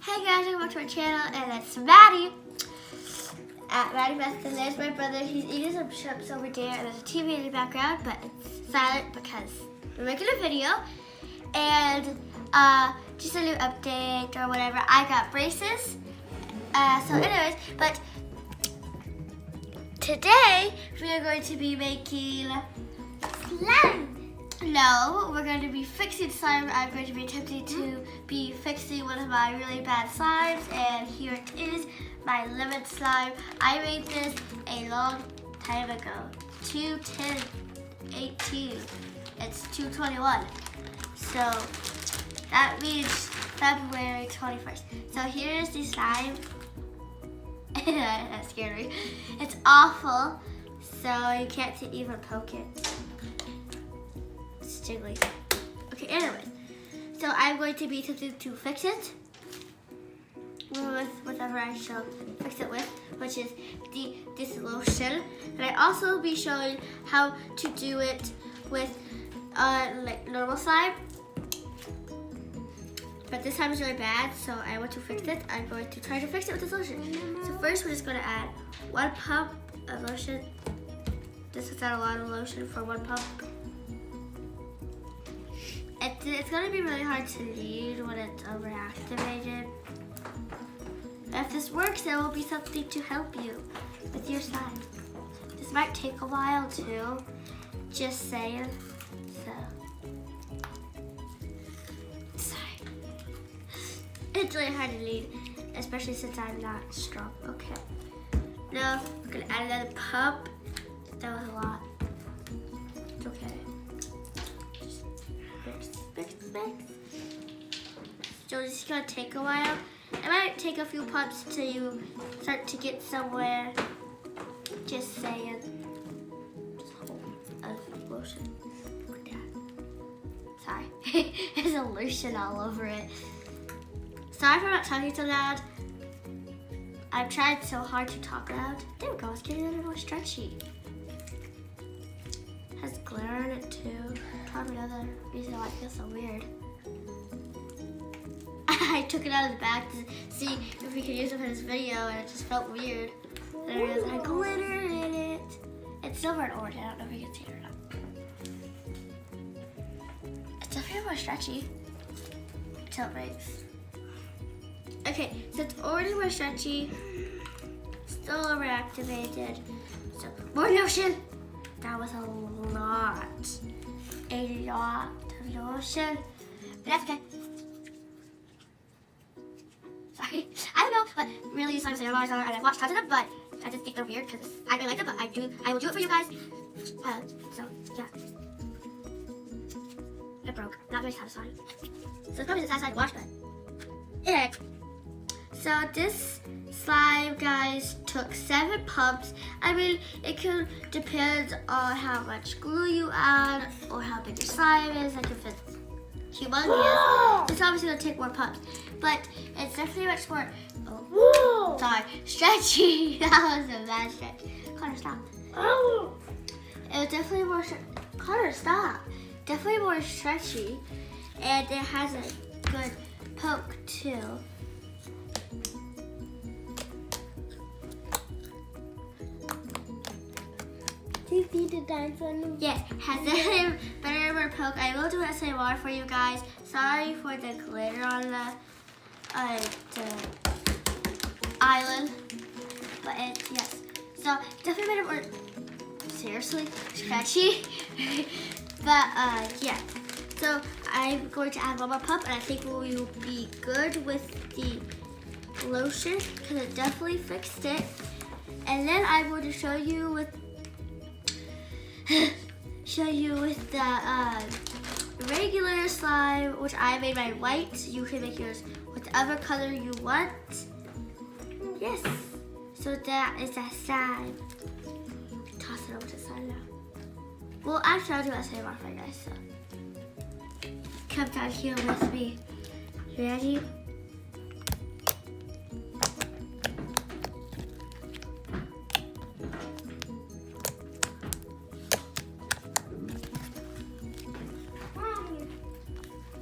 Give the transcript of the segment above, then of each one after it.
Hey guys, welcome back to our channel, and it's Maddie at Maddie Best, and there's my brother. He's eating some chips over there, and there's a TV in the background, but it's silent because we're making a video. And just a new update or whatever. I got braces. So anyways, but today we are going to be making slime. No, we're going to be fixing slime. I'm going to be attempting to be fixing one of my really bad slimes, and here it is, my lemon slime. I made this a long time ago, 2018. It's 2021, so that means February 21st. So here's the slime. That scared me. It's awful, so you can't even poke it. Jiggly. Okay, anyway, so I'm going to be attempting to fix it with whatever I shall fix it with, which is this lotion. And I also be showing how to do it with like normal slime. But this time is really bad, so I want to fix it. I'm going to try to fix it with this lotion. So first, we're just going to add 1 pump of lotion. This is not a lot of lotion for 1 pump. It's going to be really hard to read when it's overactivated. If this works, there will be something to help you with your slime. This might take a while too, just saying. So, sorry. It's really hard to read, especially since I'm not strong. Okay. Now, we're going to add another pump. That was a lot. It's okay. So this is gonna take a while. It might take a few pumps till you start to get somewhere. Just saying. Just hold a lotion. Look at that. Sorry. There's a lotion all over it. Sorry for not talking so loud. I've tried so hard to talk loud. There we go, it's getting a little more stretchy. It has glitter on it too. Probably another reason why I feel so weird. I took it out of the bag to see if we could use it for this video, and it just felt weird. There had glitter in it. It's silver and orange. I don't know if you can see it or not. It's definitely more stretchy until it breaks. Okay, so it's already more stretchy, still overactivated. So more lotion. That was a lot of lotion. But that's okay. Sorry, I don't know, but really sometimes and I've watched tons of them, but I just think they're weird because I really like them, but I will do it for you guys. So yeah. It broke. Not very satisfying. So it's probably the satisfying to watch, but yeah. So this slime, guys, took 7 pumps. I mean, it could depend on how much glue you add or how big your slime is. Like if it's humongous, it's obviously gonna take more pumps. But it's definitely much more, stretchy. That was a bad stretch. Connor, stop. It was definitely more, Connor, stop. Definitely more stretchy. And it has a good poke too. Do you see the dinosaur? Yes, has a better more poke. I will do SMR for you guys. Sorry for the glitter on the island, but yes. So definitely made it more seriously scratchy. But yeah. So I'm going to add 1 more pump, and I think we will be good with the lotion because it definitely fixed it. And then I'm going to show you with the regular slime, which I made my white. You can make yours whatever color you want. Yes. So that is that slime. Toss it over to the side now. Well, actually, I'll do that same off, guys. So come down here with me. You ready?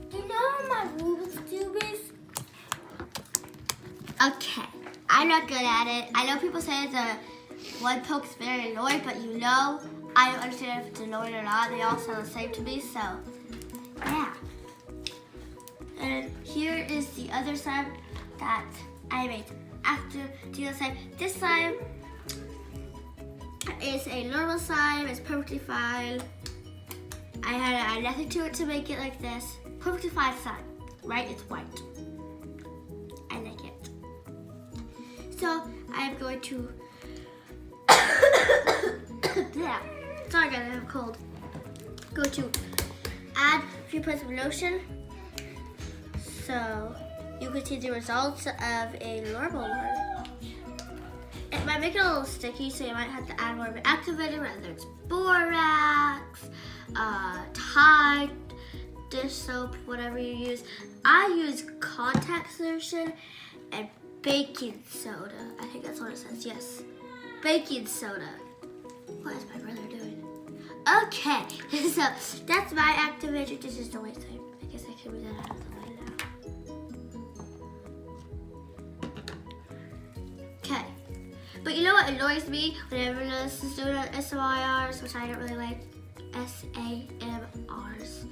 Do you know what my Rubik's Cube is? Okay, I'm not good at it. I know people say the one poke's very annoying, but you know, I don't understand if it's annoying or not. They all sound the same to me, so yeah. And here is the other slime that I made after the other slime. This slime is a normal slime. It's perfectly fine. I had to add nothing to it to make it like this. Perfectly fine slime, right? It's white. I like it. So I'm going to. Yeah. Sorry, guys, I have a cold. Go to add a few parts of lotion. So you can see the results of a normal one. It might make it a little sticky, so you might have to add more of an activator, whether it's borax, Tide, dish soap, whatever you use. I use contact solution and baking soda. I think that's what it says, yes. Baking soda. What is my brother doing? Okay, so that's my activator. This is the way thing. I guess I can move that out of the way now. Okay, but you know what annoys me when everyone else is doing SMRs, which I don't really like, SAMRs,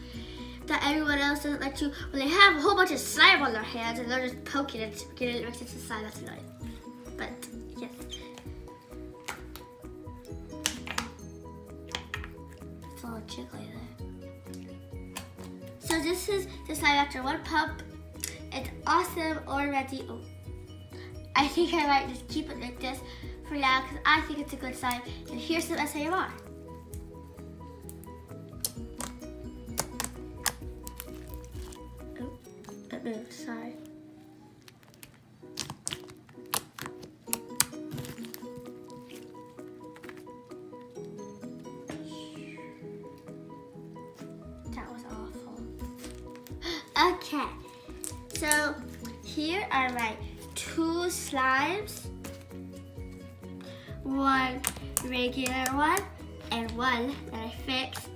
that everyone else doesn't like to, when they have a whole bunch of slime on their hands and they're just poking it, getting it mixed into slime. That's annoying. But yes. It's a little jiggly there. So this is the slime after one pump. It's awesome already. Oh, I think I might just keep it like this for now because I think it's a good slime. And here's some SAMR. Sorry. That was awful. Okay, so here are my two slimes. One regular one and one that I fixed.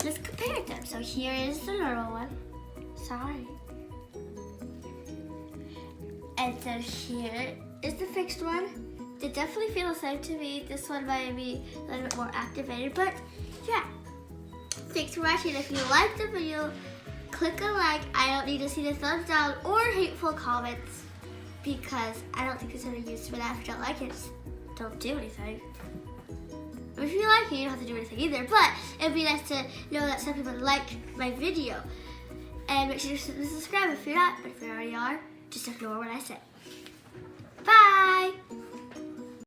Let's compare them. So here is the normal one. Sorry. And then here is the fixed one. They definitely feel the same to me. This one might be a little bit more activated, but yeah. Thanks for watching. If you liked the video, click a like. I don't need to see the thumbs down or hateful comments because I don't think there's any use for that. If you don't like it, just don't do anything. If you like it, you don't have to do anything either, but it'd be nice to know that some people like my video. And make sure to subscribe if you're not, but if you already are, just ignore what I said.